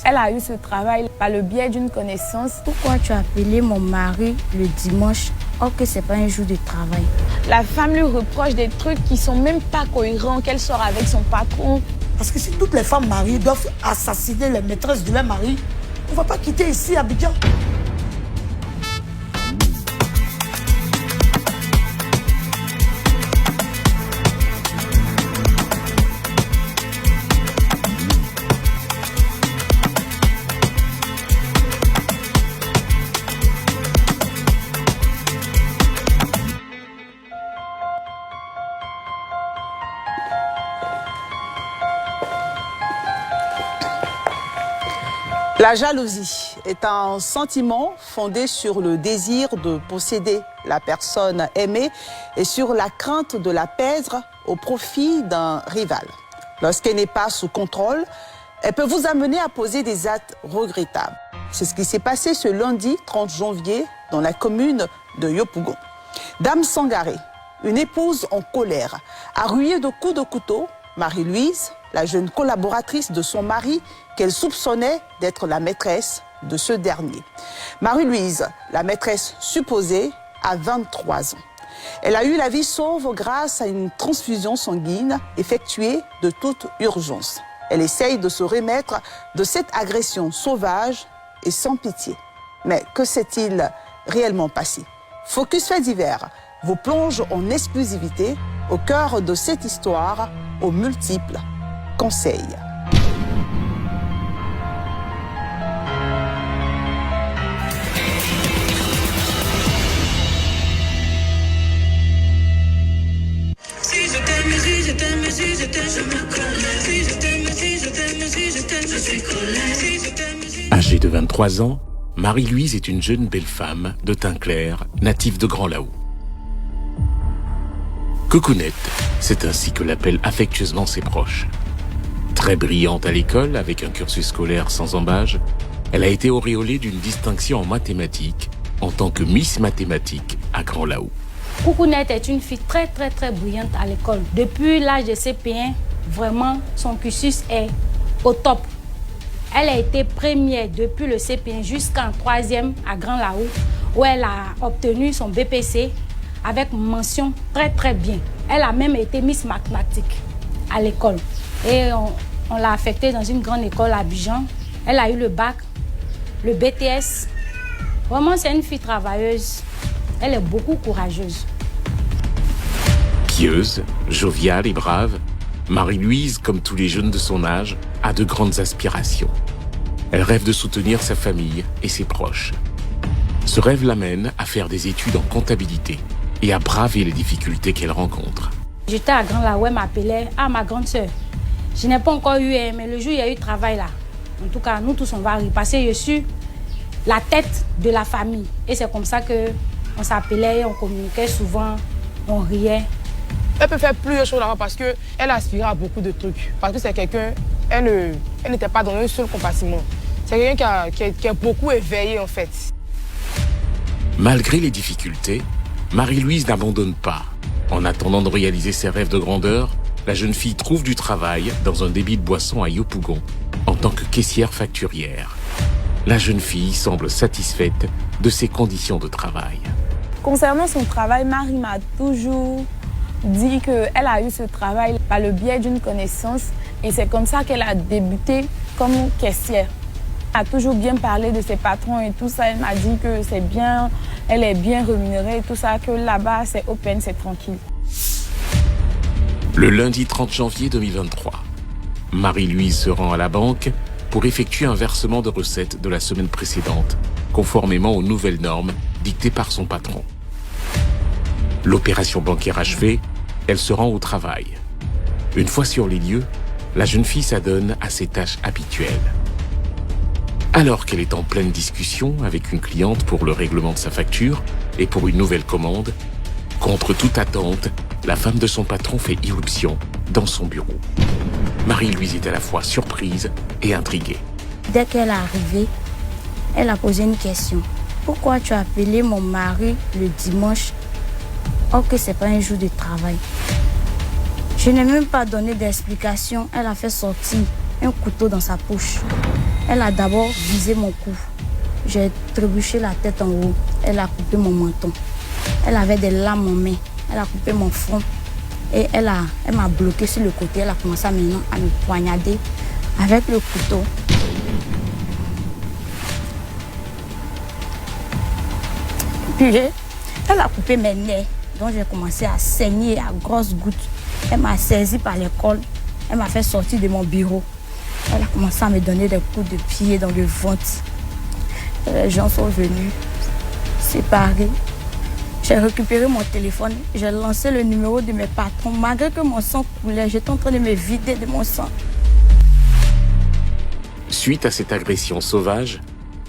Elle a eu ce travail par le biais d'une connaissance. Pourquoi tu as appelé mon mari le dimanche or que ce n'est pas un jour de travail? La femme lui reproche des trucs qui sont même pas cohérents, qu'elle sort avec son patron. Parce que si toutes les femmes mariées doivent assassiner les maîtresses de leur mari, on ne va pas quitter ici Abidjan. La jalousie est un sentiment fondé sur le désir de posséder la personne aimée et sur la crainte de la perdre au profit d'un rival. Lorsqu'elle n'est pas sous contrôle, elle peut vous amener à poser des actes regrettables. C'est ce qui s'est passé ce lundi 30 janvier dans la commune de Yopougon. Dame Sangaré, une épouse en colère, a rué de coups de couteau Marie-Louise, la jeune collaboratrice de son mari qu'elle soupçonnait d'être la maîtresse de ce dernier. Marie-Louise, la maîtresse supposée, a 23 ans. Elle a eu la vie sauve grâce à une transfusion sanguine effectuée de toute urgence. Elle essaye de se remettre de cette agression sauvage et sans pitié. Mais que s'est-il réellement passé? Focus Faits divers vous plonge en exclusivité au cœur de cette histoire aux multiples conseils. Âgée de 23 ans, Marie-Louise est une jeune belle femme de teint clair, native de Grand Laou. Cocounette, c'est ainsi que l'appellent affectueusement ses proches. Très brillante à l'école, avec un cursus scolaire sans embâge, elle a été auréolée d'une distinction en mathématiques en tant que Miss Mathématiques à Grand Laou. Cocounette est une fille très brillante à l'école. Depuis l'âge de CP1, vraiment, son cursus est au top. Elle a été première depuis le CP1 jusqu'en 3e à Grand Laou, où elle a obtenu son BPC avec mention très bien. Elle a même été Miss Mathématiques à l'école. Et on l'a affectée dans une grande école à Abidjan. Elle a eu le bac, le BTS. Vraiment, c'est une fille travailleuse. Elle est beaucoup courageuse. Pieuse, joviale et brave, Marie-Louise, comme tous les jeunes de son âge, a de grandes aspirations. Elle rêve de soutenir sa famille et ses proches. Ce rêve l'amène à faire des études en comptabilité et à braver les difficultés qu'elle rencontre. J'étais à Grand Laou, elle m'appelait « Ah, ma grande sœur, je n'ai pas encore eu, mais le jour où il y a eu travail là, en tout cas, nous tous, on va repasser. Je suis la tête de la famille. » Et c'est comme ça qu'on s'appelait, on communiquait souvent, on riait. Elle peut faire plusieurs choses là-bas parce qu'elle aspirait à beaucoup de trucs. Parce que c'est quelqu'un, elle n'était pas dans un seul compartiment. C'est quelqu'un qui est beaucoup éveillé en fait. Malgré les difficultés, Marie-Louise n'abandonne pas. En attendant de réaliser ses rêves de grandeur, la jeune fille trouve du travail dans un débit de boissons à Yopougon en tant que caissière facturière. La jeune fille semble satisfaite de ses conditions de travail. Concernant son travail, Marie m'a toujours dit qu'elle a eu ce travail par le biais d'une connaissance et c'est comme ça qu'elle a débuté comme caissière. Elle a toujours bien parlé de ses patrons et tout ça. Elle m'a dit que c'est bien, elle est bien rémunérée et tout ça, que là-bas c'est open, c'est tranquille. Le lundi 30 janvier 2023, Marie-Louise se rend à la banque pour effectuer un versement de recettes de la semaine précédente, conformément aux nouvelles normes dictées par son patron. L'opération bancaire achevée, elle se rend au travail. Une fois sur les lieux, la jeune fille s'adonne à ses tâches habituelles. Alors qu'elle est en pleine discussion avec une cliente pour le règlement de sa facture et pour une nouvelle commande, contre toute attente, la femme de son patron fait irruption dans son bureau. Marie-Louise est à la fois surprise et intriguée. Dès qu'elle est arrivée, elle a posé une question. Pourquoi tu as appelé mon mari le dimanche or que ce n'est pas un jour de travail? Je n'ai même pas donné d'explication. Elle a fait sortir un couteau dans sa poche. Elle a d'abord visé mon cou. J'ai trébuché la tête en haut. Elle a coupé mon menton. Elle avait des lames en main. Elle a coupé mon front. Et elle m'a bloqué sur le côté. Elle a commencé maintenant à me poignarder avec le couteau. Puis elle a coupé mes nerfs. Donc j'ai commencé à saigner à grosses gouttes. Elle m'a saisi par le col. Elle m'a fait sortir de mon bureau. Elle a commencé à me donner des coups de pied dans le ventre. Les gens sont venus séparer. J'ai récupéré mon téléphone. J'ai lancé le numéro de mes patrons. Malgré que mon sang coulait, j'étais en train de me vider de mon sang. Suite à cette agression sauvage,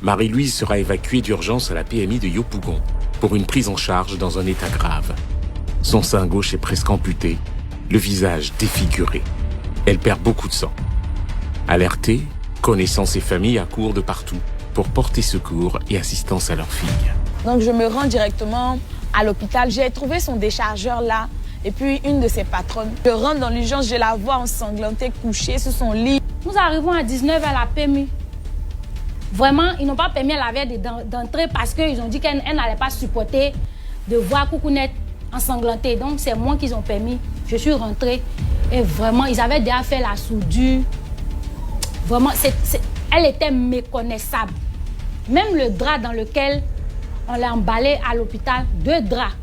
Marie-Louise sera évacuée d'urgence à la PMI de Yopougon pour une prise en charge dans un état grave. Son sein gauche est presque amputé, le visage défiguré. Elle perd beaucoup de sang. Alertée, connaissances et familles accourent de partout pour porter secours et assistance à leur fille. Donc je me rends directement à l'hôpital. J'ai trouvé son déchargeur là et puis une de ses patronnes. Je rentre dans l'urgence, je la vois ensanglantée, couchée sur son lit. Nous arrivons à 19h à la PMI. Vraiment, ils n'ont pas permis à la veille d'entrer parce qu'ils ont dit qu'elle n'allait pas supporter de voir Koukounette ensanglantée. Donc c'est moi qu'ils ont permis. Je suis rentrée et vraiment, ils avaient déjà fait la soudure. Vraiment, elle était méconnaissable. Même le drap dans lequel on l'a emballé à l'hôpital, 2 draps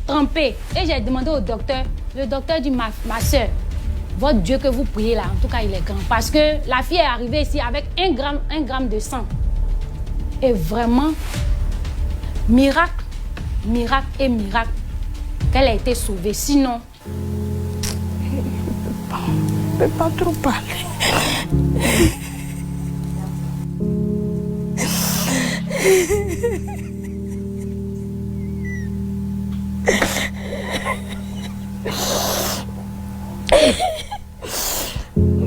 trempés. Et j'ai demandé au docteur, le docteur dit, ma soeur, votre Dieu que vous priez là, en tout cas il est grand. Parce que la fille est arrivée ici avec 1 gramme de sang. Et vraiment, miracle, miracle et miracle, qu'elle a été sauvée. Sinon, je ne peux pas trop parler.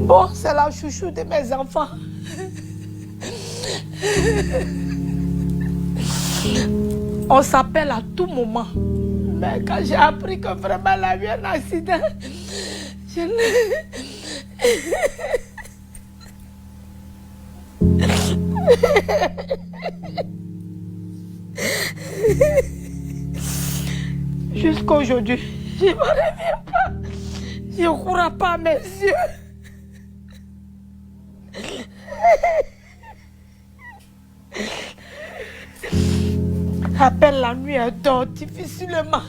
Bon, c'est la chouchou de mes enfants. On s'appelle à tout moment. Mais quand j'ai appris que vraiment elle a eu un accident, je jusqu'à aujourd'hui, je ne me reviens pas. Je ne crois pas à mes yeux. À peine la nuit, elle dort difficilement.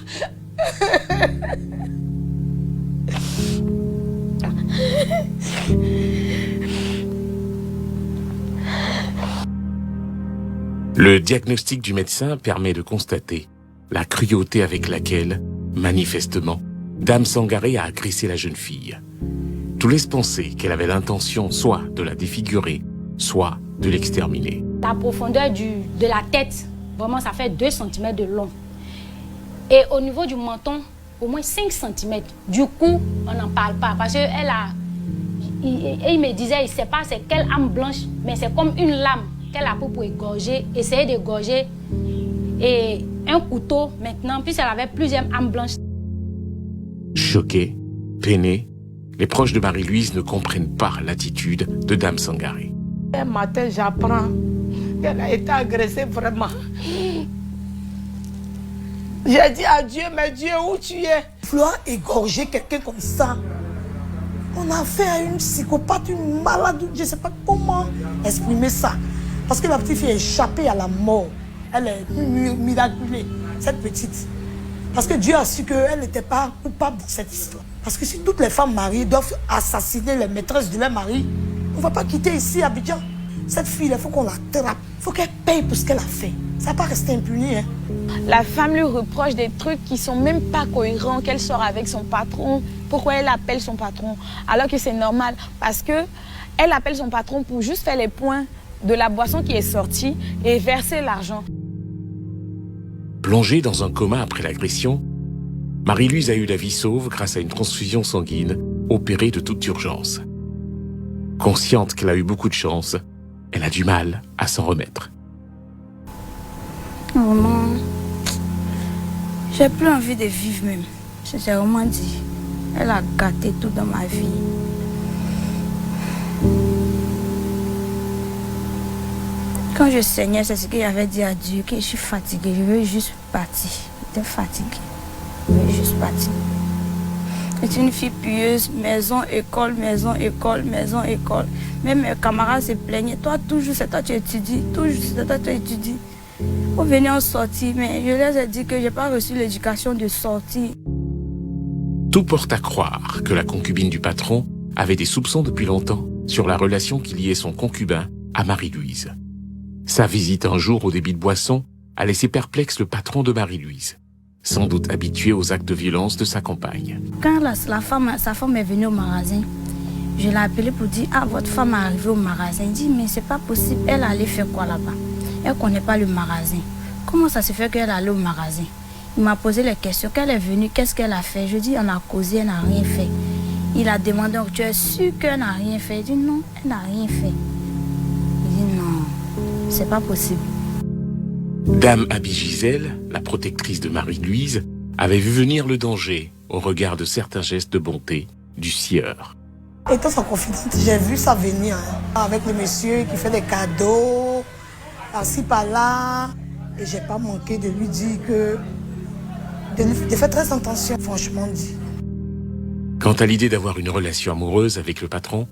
Le diagnostic du médecin permet de constater la cruauté avec laquelle, manifestement, Dame Sangaré a agressé la jeune fille. Tout laisse penser qu'elle avait l'intention soit de la défigurer, soit de l'exterminer. La profondeur de la tête, vraiment ça fait 2 cm de long. Et au niveau du menton, au moins 5 cm. Du coup, on n'en parle pas parce qu'il me disait, il ne sait pas c'est quelle âme blanche, mais c'est comme une lame qu'elle a pour égorger, essayer d'égorger. Et un couteau maintenant, puisqu'elle avait plusieurs âmes blanches. Choqués, peinés, les proches de Marie-Louise ne comprennent pas l'attitude de Dame Sangaré. Un matin, j'apprends qu'elle a été agressée vraiment. J'ai dit à Dieu, mais Dieu, où tu es? Vouloir égorger quelqu'un comme ça. On a fait à une psychopathe, une malade, je ne sais pas comment exprimer ça. Parce que la petite fille est échappée à la mort. Elle est miraculée, cette petite. Parce que Dieu a su qu'elle n'était pas coupable de cette histoire. Parce que si toutes les femmes mariées doivent assassiner les maîtresses de leur mari, on ne va pas quitter ici Abidjan. Cette fille, il faut qu'on la trappe. Il faut qu'elle paye pour ce qu'elle a fait. Ça ne va pas rester impuni. Hein. La femme lui reproche des trucs qui ne sont même pas cohérents, qu'elle sort avec son patron. Pourquoi elle appelle son patron? Alors que c'est normal. Parce qu'elle appelle son patron pour juste faire les points de la boisson qui est sortie et verser l'argent. Plongée dans un coma après l'agression, Marie-Louise a eu la vie sauve grâce à une transfusion sanguine opérée de toute urgence. Consciente qu'elle a eu beaucoup de chance, elle a du mal à s'en remettre. Vraiment, j'ai plus envie de vivre même. J'ai vraiment dit, elle a gâté tout dans ma vie. Quand je saignais, c'est ce que j'avais dit à Dieu, que je suis fatiguée, je veux juste partir. J'étais fatiguée, je veux juste partir. C'est une fille pieuse, maison, école, maison, école, maison, école. Même mes camarades se plaignaient. Toi, toujours, c'est toi qui étudies. Toujours, c'est toi qui étudies. On venait en sortie, mais je leur ai dit que je n'ai pas reçu l'éducation de sortie. Tout porte à croire que la concubine du patron avait des soupçons depuis longtemps sur la relation qui liait son concubin à Marie-Louise. Sa visite un jour au débit de boisson a laissé perplexe le patron de Marie-Louise, sans doute habitué aux actes de violence de sa compagne. Quand sa femme est venue au magasin, je l'ai appelée pour dire « Ah, votre femme est arrivée au magasin. » Il dit « Mais c'est pas possible, elle allait faire quoi là-bas? Elle ne connaît pas le magasin. Comment ça se fait qu'elle allait au magasin? » Il m'a posé les questions. Qu'elle est venue, qu'est-ce qu'elle a fait? Je dis « On a causé, elle n'a rien fait. » Il a demandé « Tu es sûr qu'elle n'a rien fait? » Il dit « Non, elle n'a rien fait. » Il dit « Non, c'est pas possible. » Dame Abby Gisèle, la protectrice de Marie-Louise, avait vu venir le danger au regard de certains gestes de bonté du sieur. Étant sa confidente, j'ai vu ça venir, avec le monsieur qui fait des cadeaux, par-ci par-là. Et j'ai pas manqué de lui dire que... de faire très attention, franchement dit. Quant à l'idée d'avoir une relation amoureuse avec le patron,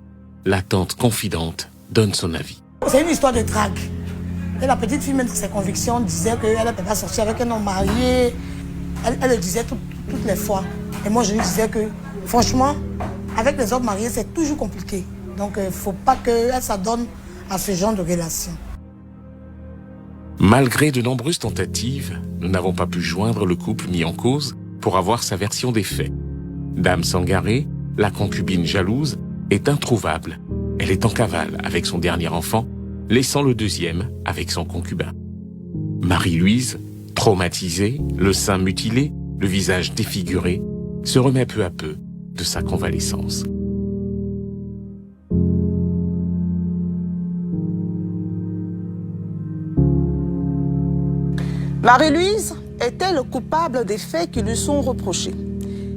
la tante confidente donne son avis. C'est une histoire de drague. Et la petite fille, même dans ses convictions, disait qu'elle ne peut pas sortir avec un homme marié. Elle le disait toutes les fois. Et moi, je lui disais que, franchement, avec les hommes mariés, c'est toujours compliqué. Donc, il ne faut pas qu'elle s'adonne à ce genre de relation. Malgré de nombreuses tentatives, nous n'avons pas pu joindre le couple mis en cause pour avoir sa version des faits. Dame Sangaré, la concubine jalouse, est introuvable. Elle est en cavale avec son dernier enfant, laissant le deuxième avec son concubin. Marie-Louise, traumatisée, le sein mutilé, le visage défiguré, se remet peu à peu de sa convalescence. Marie-Louise est-elle coupable des faits qui lui sont reprochés?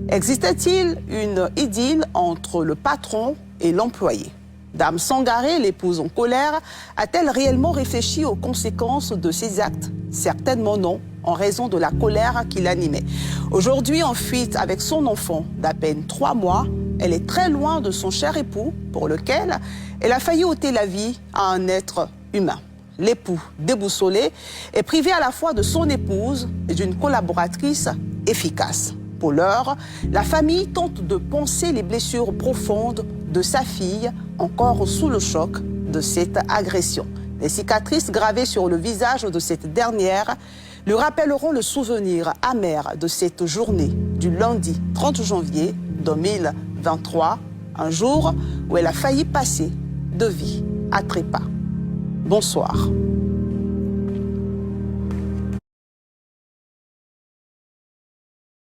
Existait-il une idylle entre le patron et l'employé? Dame Sangaré, l'épouse en colère, a-t-elle réellement réfléchi aux conséquences de ses actes? Certainement non, en raison de la colère qui l'animait. Aujourd'hui en fuite avec son enfant d'à peine 3 mois, elle est très loin de son cher époux, pour lequel elle a failli ôter la vie à un être humain. L'époux déboussolé est privé à la fois de son épouse et d'une collaboratrice efficace. Pour l'heure, la famille tente de panser les blessures profondes de sa fille, encore sous le choc de cette agression. Les cicatrices gravées sur le visage de cette dernière lui rappelleront le souvenir amer de cette journée du lundi 30 janvier 2023, un jour où elle a failli passer de vie à trépas. Bonsoir.